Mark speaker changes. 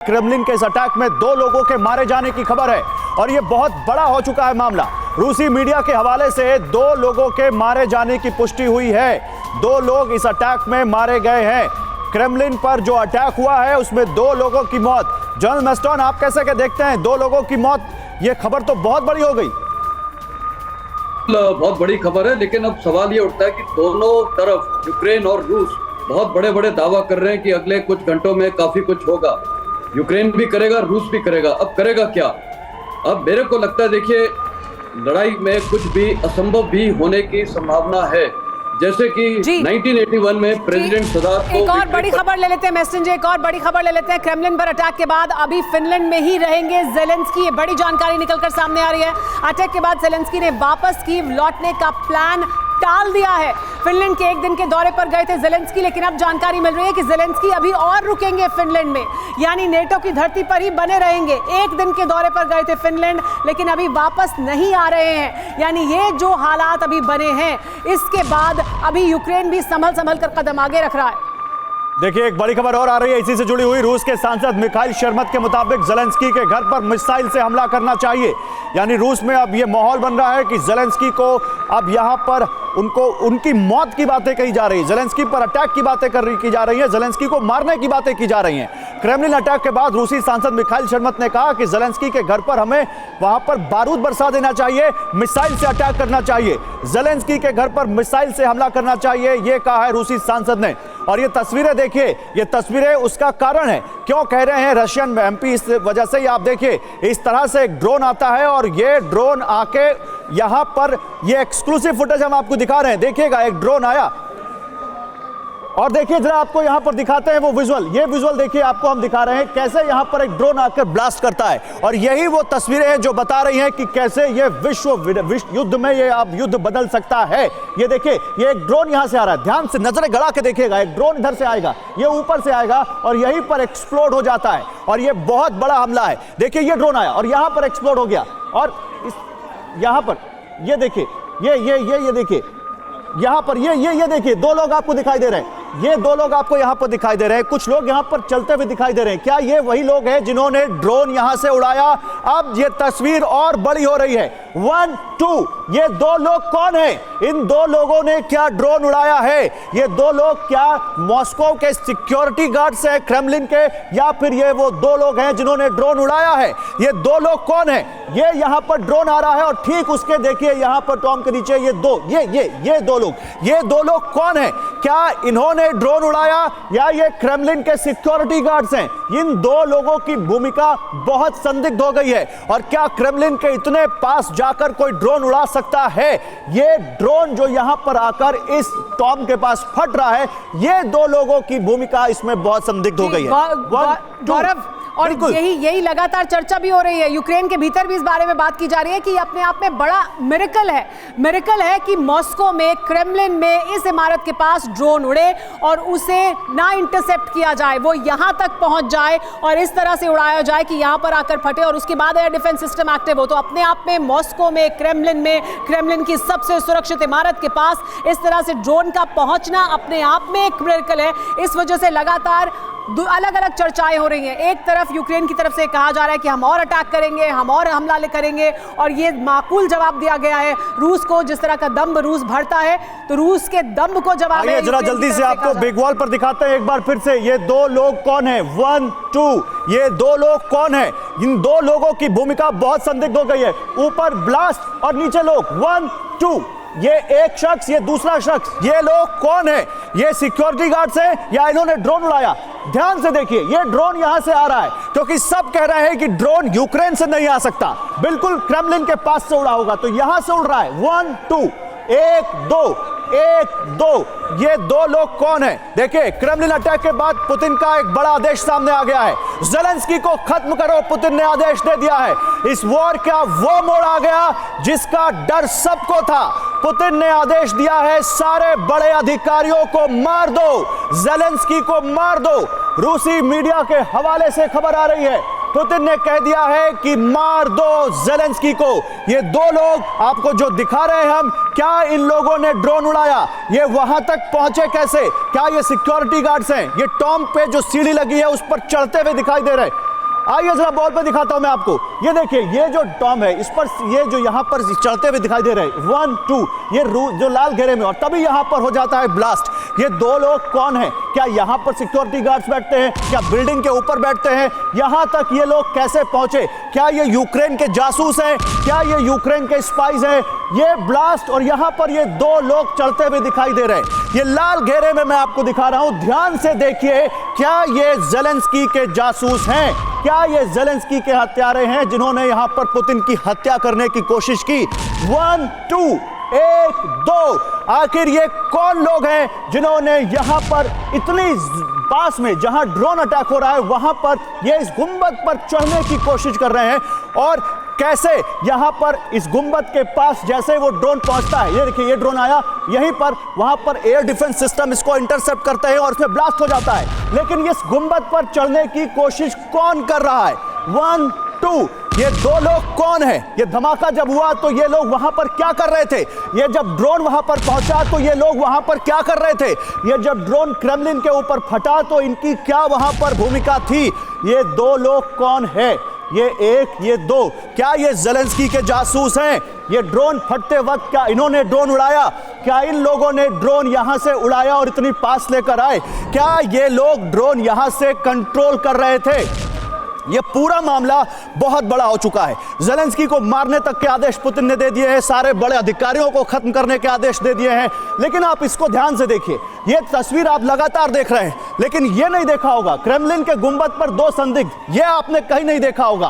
Speaker 1: Kremlin के इस attack में 2 लोगों के मारे जाने की खबर है और यह बहुत बड़ा हो चुका है मामला। रूसी मीडिया के हवाले से 2 लोगों के मारे जाने की पुष्टि हुई है। 2 लोग इस अटैक में मारे गए हैं। क्रेमलिन पर जो अटैक हुआ है उसमें 2 लोगों की मौत। जनरल मैस्टोन, आप कैसे के देखते हैं 2 लोगों की मौत? यह खबर तो बहुत बड़ी हो गई।
Speaker 2: बहुत बड़ी खबर है, लेकिन अब सवाल ये उठता है कि दोनों तरफ यूक्रेन और रूस बहुत बड़े बड़े दावा कर रहे हैं कि अगले कुछ घंटों में काफी कुछ होगा। यूक्रेन भी करेगा, रूस भी करेगा। अब करेगा क्या? अब मेरे को लगता है, देखिए, लड़ाई में कुछ भी असंभव भी होने की संभावना है। जैसे कि 1981 में प्रेसिडेंट सदात को
Speaker 3: एक और बड़ी खबर ले लेते हैं मैसेंजर, एक और बड़ी खबर ले लेते हैं। क्रेमलिन पर अटैक के बाद अभी फिनलैंड में ही रहेंगे जेलेंस्की। ये बड़ी जानकारी निकलकर सामने आ रही है। अटैक के बाद जेलेंस्की ने वापस कीव लौटने का प्लान टाल दिया है। फिनलैंड के 1 दिन के दौरे पर गए थे जेलेंस्की, लेकिन अब जानकारी मिल रही है कि जेलेंस्की अभी और रुकेंगे फिनलैंड में, यानी नेटो की धरती पर ही बने रहेंगे। 1 दिन के दौरे पर गए थे फिनलैंड, लेकिन अभी वापस नहीं आ रहे हैं। यानी ये जो हालात अभी बने हैं, इसके बाद अभी यूक्रेन भी संभल कर कदम आगे रख रहा है।
Speaker 1: देखिए, एक बड़ी खबर और आ रही है इसी से जुड़ी हुई। रूस के सांसद मिखाइल शर्मत के मुताबिक जेलेंस्की के घर पर मिसाइल से हमला करना चाहिए। यानी रूस में अब यह माहौल बन रहा है कि जेलेंस्की को अब यहां पर उनकी मौत की बातें कही जा रही है, जेलेंस्की पर अटैक की बातें की जा रही है, जेलेंस्की को मारने की बातें की जा रही हैं। क्रेमलिन अटैक के बाद रूसी सांसद मिखाइल शर्मत ने कहा कि जेलेंस्की के घर पर हमें वहां पर बारूद बरसा देना चाहिए, मिसाइल से अटैक करना चाहिए, जेलेंस्की के घर पर मिसाइल से हमला करना चाहिए, यह कहा है रूसी सांसद ने। और ये तस्वीरें देखिए, ये तस्वीरें उसका कारण है। क्यों कह रहे हैं रशियन एमपी? इस वजह से आप देखिए, इस तरह से एक ड्रोन आता है और ये ड्रोन आके यहां पर, ये एक्सक्लूसिव फुटेज हम आपको दिखा रहे हैं। देखिएगा, एक ड्रोन आया और देखिए जरा आपको यहां पर दिखाते हैं वो विजुअल। ये विजुअल देखिए, आपको हम दिखा रहे हैं कैसे यहां पर एक ड्रोन आकर ब्लास्ट करता है। और यही वो तस्वीरें हैं जो बता रही हैं कि कैसे ये विश्व युद्ध में ये अब युद्ध बदल सकता है। ये देखिए, ये एक ड्रोन यहां से आ रहा है, ध्यान से नजरें गड़ा के देखिएगा। एक ड्रोन इधर से आएगा, ये ऊपर से आएगा और यहीं पर एक्सप्लोड हो जाता है और ये बहुत बड़ा हमला है। देखिए, ये ड्रोन आया और यहां पर एक्सप्लोड हो गया और यहां पर ये देखिए, ये देखिए, यहां पर ये देखिए, 2 लोग आपको दिखाई दे रहे हैं। ये 2 लोग आपको यहां पर दिखाई दे रहे हैं। कुछ लोग यहां पर चलते हुए दिखाई दे रहे हैं। क्या ये वही लोग हैं जिन्होंने ड्रोन यहां से उड़ाया? अब ये तस्वीर और बड़ी हो रही है। 1, 2, ये 2 लोग कौन हैं? इन 2 लोगों ने क्या ड्रोन उड़ाया है? ये 2 लोग क्या मॉस्को के सिक्योरिटी गार्ड्स हैं क्रेमलिन के, या फिर ये वो 2 लोग हैं जिन्होंने ड्रोन उड़ाया है? ये 2 लोग कौन हैं? ये यहां पर ड्रोन आ रहा है और ठीक उसके देखिए यहां पर टॉम के नीचे ये 2 लोग कौन हैं? क्या इन्होंने ड्रोन उड़ाया या ये क्रेमलिन के सिक्योरिटी गार्ड्स हैं? इन 2 लोगों की भूमिका बहुत संदिग्ध हो गई है। और क्या क्रेमलिन के इतने पास जाकर कोई ड्रोन उड़ा सकता है? ये ड्रोन जो यहां पर आकर इस टॉम के पास फट रहा है, ये 2 लोगों की भूमिका इसमें बहुत संदिग्ध हो गई है।
Speaker 3: गौरव, और यही लगातार चर्चा भी हो रही है। यूक्रेन के भीतर भी इस बारे में बात की जा रही है कि अपने आप में बड़ा मिरेकल है कि मॉस्को में, क्रेमलिन में, इस इमारत के पास ड्रोन उड़े और उसे ना इंटरसेप्ट किया जाए, वो यहां तक पहुंच जाए और इस तरह से उड़ाया जाए कि यहां पर आकर फटे और उसके बाद एयर डिफेंस सिस्टम एक्टिव हो। तो अपने आप में मॉस्को में, क्रेमलिन की सबसे सुरक्षित इमारत के पास इस तरह से ड्रोन का पहुंचना अपने आप में एक मिरेकल है। इस वजह से लगातार अलग अलग चर्चाएं हो रही हैं। एक तरफ यूक्रेन की तरफ से कहा जा रहा है कि हम और अटैक करेंगे, हम और हमला करेंगे, और ये माकूल जवाब दिया गया है रूस को। जिस तरह का दम्भ रूस भरता है, तो रूस के दम्भ को जवाब है।
Speaker 1: जरा जल्दी से आपको बिग वॉल पर दिखाते हैं एक बार फिर से। ये 2 लोग कौन है? 1, 2, ये 2 लोग कौन है? इन 2 लोगों की भूमिका बहुत संदिग्ध हो गई है। ऊपर ब्लास्ट और नीचे लोग। 1, 2, ये एक शख्स, ये दूसरा शख्स, ये लोग कौन है? ये सिक्योरिटी गार्ड्स हैं या इन्होंने ड्रोन उड़ाया? ध्यान से देखिए, ये ड्रोन यहां से आ रहा है क्योंकि सब कह रहे हैं कि ड्रोन यूक्रेन से नहीं आ सकता, बिल्कुल क्रेमलिन के पास से उड़ा होगा, तो यहां से उड़ रहा है। 1, 2, 1, 2, ये 2 लोग कौन है? देखिए, क्रेमलिन अटैक के बाद पुतिन का एक बड़ा आदेश सामने आ गया है। जेलेंस्की को खत्म करो, पुतिन ने आदेश दे दिया है। इस वॉर का वो मोड़ आ गया जिसका डर सबको था। पुतिन ने आदेश दिया है, सारे बड़े अधिकारियों को मार दो, जेलेंस्की को मार दो। रूसी मीडिया के हवाले से खबर आ रही है, पुतिन ने कह दिया है कि मार दो जेलेंस्की को। ये 2 लोग आपको जो दिखा रहे हैं हम, क्या इन लोगों ने ड्रोन उड़ाया? ये वहां तक पहुंचे कैसे? क्या ये सिक्योरिटी गार्ड्स हैं? ये टॉम पे जो सीढ़ी लगी है उस पर चढ़ते हुए दिखाई दे रहे हैं। आइए जरा बॉल पे दिखाता हूं मैं आपको। ये देखिए, ये जो टॉम है, इस पर ये जो यहां पर चढ़ते हुए दिखाई दे रहे हैं 1 2, ये जो लाल घेरे में, और तभी यहां पर हो जाता है ब्लास्ट। ये दो लोग कौन हैं? क्या यहां पर सिक्योरिटी गार्ड्स बैठते हैं? क्या बिल्डिंग के ऊपर बैठते हैं? यहां तक ये लोग कैसे पहुंचे? क्या ये यूक्रेन के जासूस हैं? क्या ये यूक्रेन के स्पाइज हैं? ये ब्लास्ट और यहां पर ये दो लोग चढ़ते हुए दिखाई दे रहे हैं। ये लाल घेरे में मैं आपको दिखा रहा हूं, ध्यान से देखिए। क्या ये ज़ेलेंस्की के जासूस हैं? क्या ये ज़ेलेंस्की के हत्यारे हैं जिन्होंने यहां पर पुतिन की हत्या करने की कोशिश की? 1 2, 1 2, आखिर ये कौन लोग हैं जिन्होंने यहां पर इतनी पास में, जहां ड्रोन अटैक हो रहा है, वहां पर ये इस गुंबद पर चढ़ने की कोशिश कर रहे हैं? और कैसे यहां पर इस गुंबद के पास जैसे वो ड्रोन पहुंचता है, ये देखिए, ये ड्रोन आया यहीं पर, वहां पर एयर डिफेंस सिस्टम इसको इंटरसेप्ट करते हैं और इसमें ब्लास्ट हो जाता है। लेकिन इस गुंबद पर चढ़ने की कोशिश कौन कर रहा है? 1 2, ये दो लोग कौन है? ये धमाका जब हुआ तो ये लोग वहां पर क्या कर रहे थे? ये जब ड्रोन वहां पर पहुंचा तो ये लोग वहां पर क्या कर रहे थे? ये जब ड्रोन क्रेमलिन के ऊपर फटा तो इनकी क्या वहां पर भूमिका थी? ये दो लोग कौन है? ये एक, ये दो, क्या ये ज़ेलेंस्की के जासूस हैं? ये ड्रोन फटते वक्त क्या इन्होंने ड्रोन उड़ाया? क्या इन लोगों ने ड्रोन यहां से उड़ाया और इतनी पास लेकर आए? क्या ये लोग ड्रोन यहां से कंट्रोल कर रहे थे? ये पूरा मामला बहुत बड़ा हो चुका है। ज़ेलेंस्की को मारने तक के आदेश पुतिन ने दे दिए हैं, सारे बड़े अधिकारियों को खत्म करने के आदेश दे दिए हैं। लेकिन आप इसको ध्यान से देखिए, ये तस्वीर आप लगातार देख रहे हैं, लेकिन ये नहीं देखा होगा क्रेमलिन के गुंबद पर दो संदिग्ध, ये आपने कहीं नहीं देखा होगा।